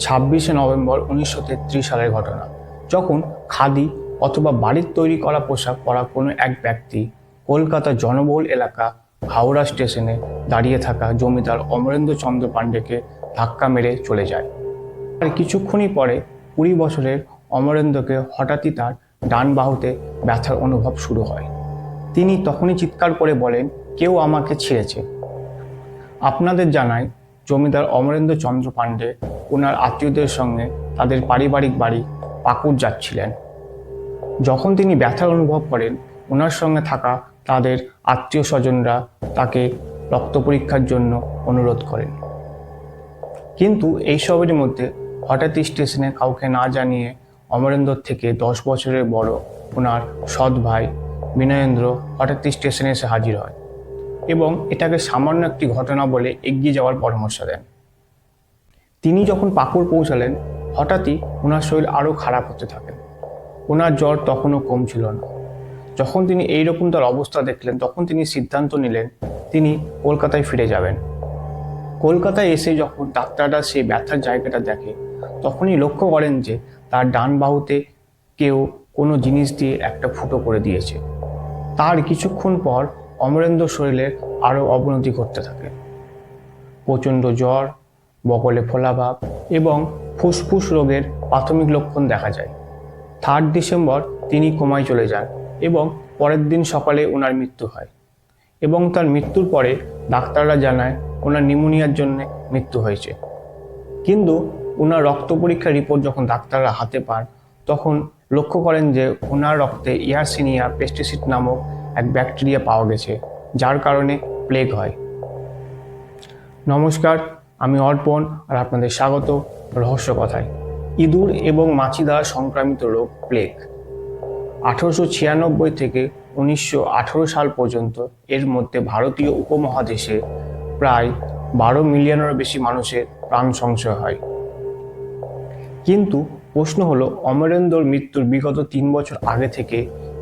26 November 1933 সালের ঘটনা, যখন খাদি অথবা বাড়ির তৈরি করা পোশাক পরা কোনো এক ব্যক্তি কলকাতার জনবহুল এলাকা হাওড়া স্টেশনে দাঁড়িয়ে থাকা জমিদার অমরেন্দ্র চন্দ্র পাণ্ডেকে ধাক্কা মেরে চলে যায়। আর কিছুক্ষণই পরে 20 বছরের অমরেন্দ্রকে হঠাৎই তার ডান বাহুতে ব্যথার অনুভব শুরু হয়। তিনি তখনই চিৎকার করে বলেন, কেউ আমাকে ছিঁড়েছে। আপনাদের জানাই, জমিদার অমরেন্দ্র চন্দ্র পাণ্ডে ওনার আত্মীয়দের সঙ্গে তাদের পারিবারিক বাড়ি পাকুড় যাচ্ছিলেন। যখন তিনি ব্যথার অনুভব করেন, ওনার সঙ্গে থাকা তাদের আত্মীয় স্বজনরা তাকে রক্ত পরীক্ষার জন্য অনুরোধ করেন। কিন্তু এইসবের মধ্যে হঠাৎই স্টেশনে কাউকে না জানিয়ে অমরেন্দ্র থেকে 10 বছরের বড় ওনার সৎ ভাই বিনয়েন্দ্র হঠাৎই স্টেশনে এসে হাজির হয় এবং এটাকে সামান্য একটি ঘটনা বলে এগিয়ে যাওয়ার পরামর্শ দেন। তিনি যখন পাকুড় পৌঁছালেন, হঠাৎই ওনার শরীর আরও খারাপ হতে থাকেন। ওনার জ্বর তখনও কমছিল না। যখন তিনি এইরকম তার অবস্থা দেখলেন, তখন তিনি সিদ্ধান্ত নিলেন তিনি কলকাতায় ফিরে যাবেন। কলকাতায় এসে যখন ডাক্তাররা সেই ব্যথার জায়গাটা দেখে, তখনই লক্ষ্য করেন যে তার ডান বাহুতে কেউ কোনো জিনিস দিয়ে একটা ফুটো করে দিয়েছে। তার কিছুক্ষণ পর অমরেন্দ্র শরীরের আরও অবনতি ঘটতে থাকে। প্রচণ্ড জ্বর, বগলে ফোলাভাব এবং ফুসফুস রোগের প্রাথমিক লক্ষণ দেখা যায়। 3 ডিসেম্বর তিনি কোমায় চলে যান এবং পরের দিন সকালে ওনার মৃত্যু হয়। এবং তার মৃত্যুর পরে ডাক্তাররা জানায় ওনার নিউমোনিয়ার জন্য মৃত্যু হয়েছে। কিন্তু ওনার রক্ত পরীক্ষার রিপোর্ট যখন ডাক্তাররা হাতে পান, তখন লক্ষ্য করেন যে ওনার রক্তে ইয়ারসিনিয়া পেস্টিসিড নামক এক ব্যাকটেরিয়া পাওয়া গেছে, যার কারণে প্লেগ হয়। নমস্কার, আমি অর্পণ আর আপনাদের স্বাগত রহস্য কথায়। ইঁদুর এবং মাছি দ্বারা সংক্রামিত রোগ প্লেগ 1896 থেকে 1918 সাল পর্যন্ত এর মধ্যে ভারতীয় উপমহাদেশে প্রায় 12 মিলিয়নেরও বেশি মানুষের প্রাণ সংশয় হয়। কিন্তু প্রশ্ন হলো, অমরেন্দ্রর মৃত্যুর বিগত 3 বছর আগে থেকে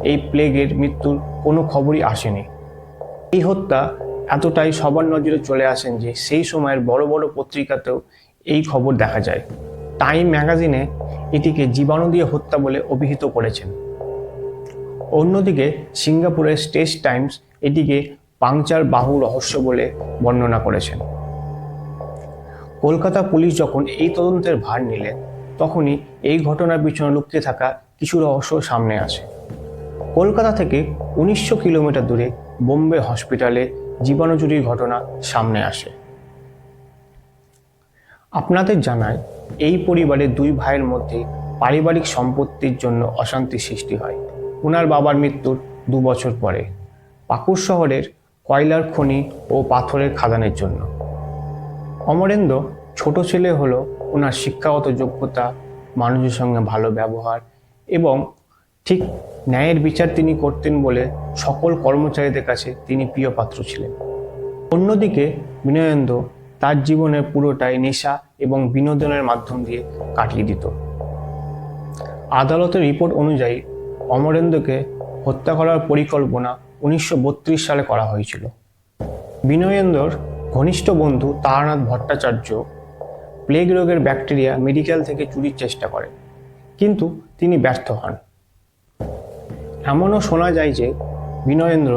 এই প্লেগের মৃত্যুর কোনো খবরই আসেনি। এই হত্যা এতটাই সবার নজরে চলে আসেন যে সেই সময়ের বড় বড় পত্রিকাতেও এই খবর দেখা যায়। টাইম ম্যাগাজিনে এটিকে জীবাণু দিয়ে হত্যা বলে অভিহিত করেছেন। অন্যদিকে সিঙ্গাপুরের স্ট্রেস টাইমস এটিকে পাংচার বাহু রহস্য বলে বর্ণনা করেছেন। কলকাতা পুলিশ যখন এই তদন্তের ভার নিলেন, তখনই এই ঘটনার পিছনে লুকিয়ে থাকা কিছু রহস্য সামনে আসে। কলকাতা থেকে 1900 কিলোমিটার দূরে বোম্বে হসপিটালে জীবাণু চুরির ঘটনা সামনে আসে। আপনাদের জানায়, এই পরিবারের 2 ভাইয়ের মধ্যে পারিবারিক সম্পত্তির জন্য অশান্তি সৃষ্টি হয় ওনার বাবার মৃত্যুর 2 বছর পরে, পাকুড় শহরের কয়লার খনি ও পাথরের খাদানের জন্য। অমরেন্দ্র ছোট ছেলে হলো ওনার শিক্ষাগত যোগ্যতা, মানুষের সঙ্গে ভালো ব্যবহার এবং ঠিক ন্যায়ের বিচার তিনি করতেন বলে সকল কর্মচারীদের কাছে তিনি প্রিয় পাত্র ছিলেন। অন্যদিকে বিনয়েন্দ্র তার জীবনের পুরোটাই নেশা এবং বিনোদনের মাধ্যম দিয়ে কাটিয়ে দিত। আদালতের রিপোর্ট অনুযায়ী অমরেন্দ্রকে হত্যা করার পরিকল্পনা 1932 সালে করা হয়েছিল। বিনয়েন্দ্রর ঘনিষ্ঠ বন্ধু তারানাথ ভট্টাচার্য প্লেগ রোগের ব্যাকটেরিয়া মেডিকেল থেকে চুরির চেষ্টা করেন, কিন্তু তিনি ব্যর্থ হন। এমনও শোনা যায় যে বিনয়েন্দ্র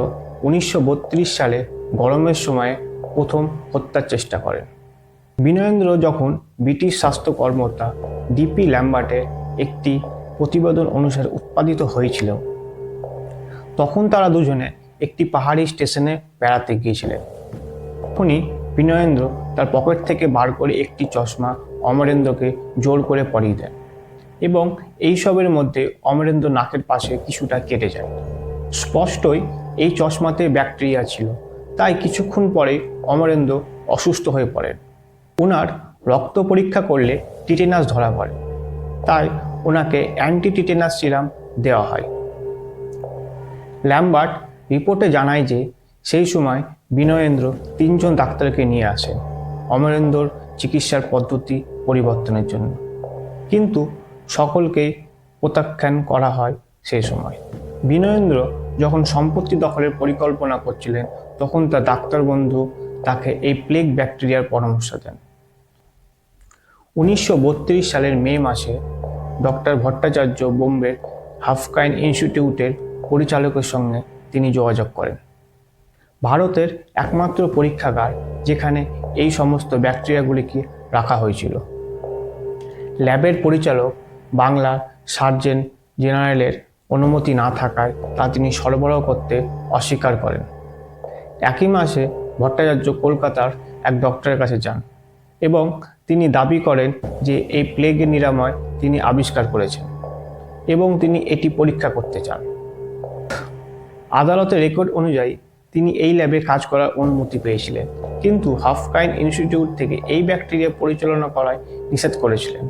1932 সালে গরমের সময়ে প্রথম হত্যার চেষ্টা করেন। বিনয়েন্দ্র যখন ব্রিটিশ স্বাস্থ্য কর্মকর্তা ডিপি ল্যাম্বার্টের একটি প্রতিবেদন অনুসারে উৎপাদিত হয়েছিল, তখন তারা দুজনে একটি পাহাড়ি স্টেশনে বেড়াতে গিয়েছিলেন। তখনই বিনয়েন্দ্র তার পকেট থেকে বার করে একটি চশমা অমরেন্দ্রকে জোর করে পরিয়ে দেন এবং এইসবের মধ্যে অমরেন্দ্র নাকের পাশে কিছুটা কেটে যায়। স্পষ্টই এই চশমাতে ব্যাকটেরিয়া ছিল, তাই কিছুক্ষণ পরে অমরেন্দ্র অসুস্থ হয়ে পড়েন। ওনার রক্ত পরীক্ষা করলে টিটেনাস ধরা পড়ে, তাই ওনাকে অ্যান্টি টিটেনাস সিরাম দেওয়া হয়। ল্যাম্বার্ট রিপোর্টে জানায় যে সেই সময় বিনয়েন্দ্র 3 জন ডাক্তারকে নিয়ে আসেন অমরেন্দ্রর চিকিৎসার পদ্ধতি পরিবর্তনের জন্য, কিন্তু সকলকেই প্রত্যাখ্যান করা হয়। সেই সময় বিনয়েন্দ্র যখন সম্পত্তি দখলের পরিকল্পনা করছিলেন, তখন তার ডাক্তার বন্ধু তাকে এই প্লেগ ব্যাকটেরিয়ার পরামর্শ দেন। 1932 সালের মে মাসে ডক্টর ভট্টাচার্য বোম্বের হাফকাইন ইনস্টিটিউটের পরিচালকের সঙ্গে তিনি যোগাযোগ করেন। ভারতের একমাত্র পরীক্ষাগার যেখানে এই সমস্ত ব্যাকটেরিয়াগুলিকে রাখা হয়েছিল। ল্যাবের পরিচালক বাংলার সার্জেন জেনারেলের অনুমতি না থাকায় তা তিনি সরবরাহ করতে অস্বীকার করেন। একই মাসে ভট্টাচার্য কলকাতার এক ডক্টরের কাছে যান এবং তিনি দাবি করেন যে এই প্লেগের নিরাময় তিনি আবিষ্কার করেছেন এবং তিনি এটি পরীক্ষা করতে চান। আদালতের রেকর্ড অনুযায়ী তিনি এই ল্যাবে কাজ করার অনুমতি পেয়েছিলেন, কিন্তু হাফকাইন ইনস্টিটিউট থেকে এই ব্যাকটেরিয়া পরিচালনা করায় নিষেধ করেছিলেন।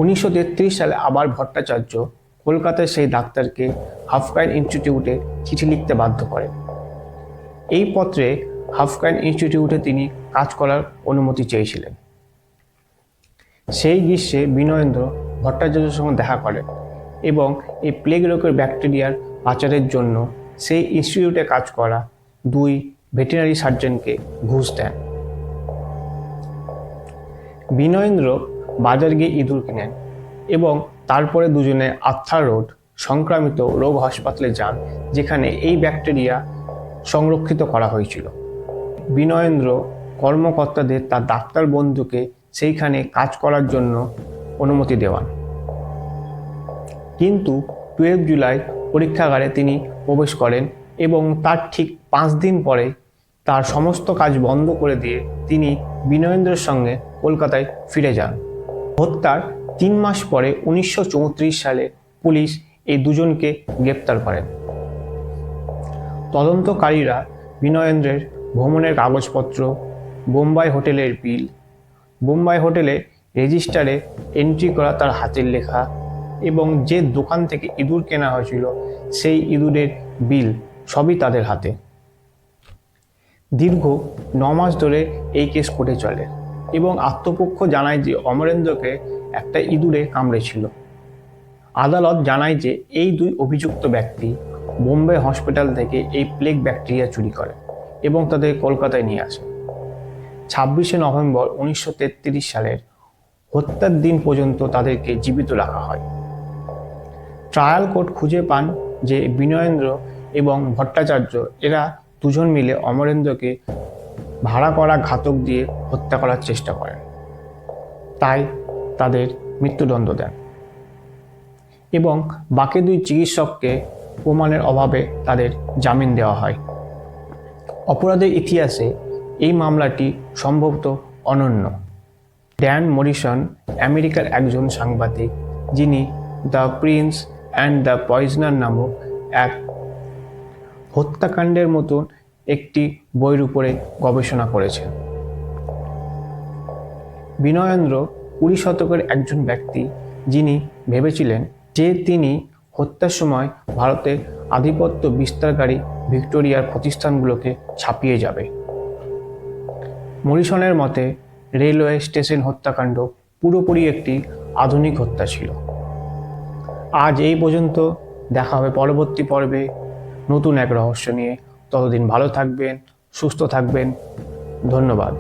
1933 সালে আবার ভট্টাচার্য কলকাতায় সেই ডাক্তারকে হাফকাইন ইনস্টিটিউটে চিঠি লিখতে বাধ্য করেন। এই পত্রে হাফকাইন ইনস্টিটিউটে তিনি কাজ করার অনুমতি চেয়েছিলেন। সেই গ্রীষ্মে বিনয়েন্দ্র ভট্টাচার্যের সঙ্গে দেখা করেন এবং এই প্লেগ রোগের ব্যাকটেরিয়ার পাচারের জন্য সেই ইনস্টিটিউটে কাজ করা 2 ভেটেরিনারি সার্জনকে ঘুষ দেন। বিনয়েন্দ্র বাজার গিয়ে ইঁদুর কিনেন এবং তারপরে দুজনে আর্থার রোড সংক্রামিত রোগ হাসপাতালে যান, যেখানে এই ব্যাকটেরিয়া সংরক্ষিত করা হয়েছিল। বিনয়েন্দ্র কর্মকর্তাদের তার ডাক্তার বন্ধুকে সেইখানে কাজ করার জন্য অনুমতি দেওয়ান, কিন্তু 12 জুলাই পরীক্ষাগারে তিনি প্রবেশ করেন এবং তার ঠিক 5 দিন পরে তার সমস্ত কাজ বন্ধ করে দিয়ে তিনি বিনয়েন্দ্রের সঙ্গে কলকাতায় ফিরে যান। হত্যার 3 মাস পরে 1934 সালে পুলিশ এই দুজনকে গ্রেপ্তার করেন। তদন্তকারীরা বিনয়েন্দ্রের ভ্রমণের কাগজপত্র, বোম্বাই হোটেলের বিল, বোম্বাই হোটেলে রেজিস্টারে এন্ট্রি করা তার হাতের লেখা এবং যে দোকান থেকে ইঁদুর কেনা হয়েছিল সেই ইঁদুরের বিল সবই তাদের হাতে। দীর্ঘ 9 মাস ধরে এই কেস কোর্টে চলে এবং আত্মপক্ষ জানায় যে অমরেন্দ্রকে একটা ইঁদুরে কামড়েছিল। আদালত জানায় যে এই 2 অভিযুক্ত ব্যক্তি বোম্বে হসপিটাল থেকে এই প্লেগ ব্যাকটেরিয়া চুরি করে এবং তাদের কলকাতায় নিয়ে আসে। 26শে নভেম্বর 1933 সালের হত্যার দিন পর্যন্ত তাদেরকে জীবিত রাখা হয়। ট্রায়াল কোর্ট খুঁজে পান যে বিনয়েন্দ্র এবং ভট্টাচার্য এরা দুজন মিলে অমরেন্দ্রকে ভাড়া করা ঘাতক দিয়ে হত্যা করার চেষ্টা করেন, তাই তাদের মৃত্যুদণ্ড দেন এবং বাকি 2 চিকিৎসককে প্রমাণের অভাবে তাদের জামিন দেওয়া হয়। অপরাধের ইতিহাসে এই মামলাটি সম্ভবত অনন্য। ড্যান মরিসন আমেরিকার একজন সাংবাদিক, যিনি দ্য প্রিন্স অ্যান্ড দ্য পয়জনার নামক এক হত্যাকাণ্ডের মতন একটি বইয়ের উপরে গবেষণা করেছেন। বিনয়েন্দ্র 20 শতকের একজন ব্যক্তি, যিনি ভেবেছিলেন যে তিনি হত্যার সময় ভারতের আধিপত্য বিস্তারকারী ভিক্টোরিয়ার প্রতিষ্ঠানগুলোকে ছাপিয়ে যাবে। মরিসনের মতে রেলওয়ে স্টেশন হত্যাকাণ্ড পুরোপুরি একটি আধুনিক হত্যা ছিল। আজ এই পর্যন্ত, দেখা হবে পরবর্তী পর্বে নতুন এক রহস্য নিয়ে। ততদিন ভালো থাকবেন, সুস্থ থাকবেন। ধন্যবাদ।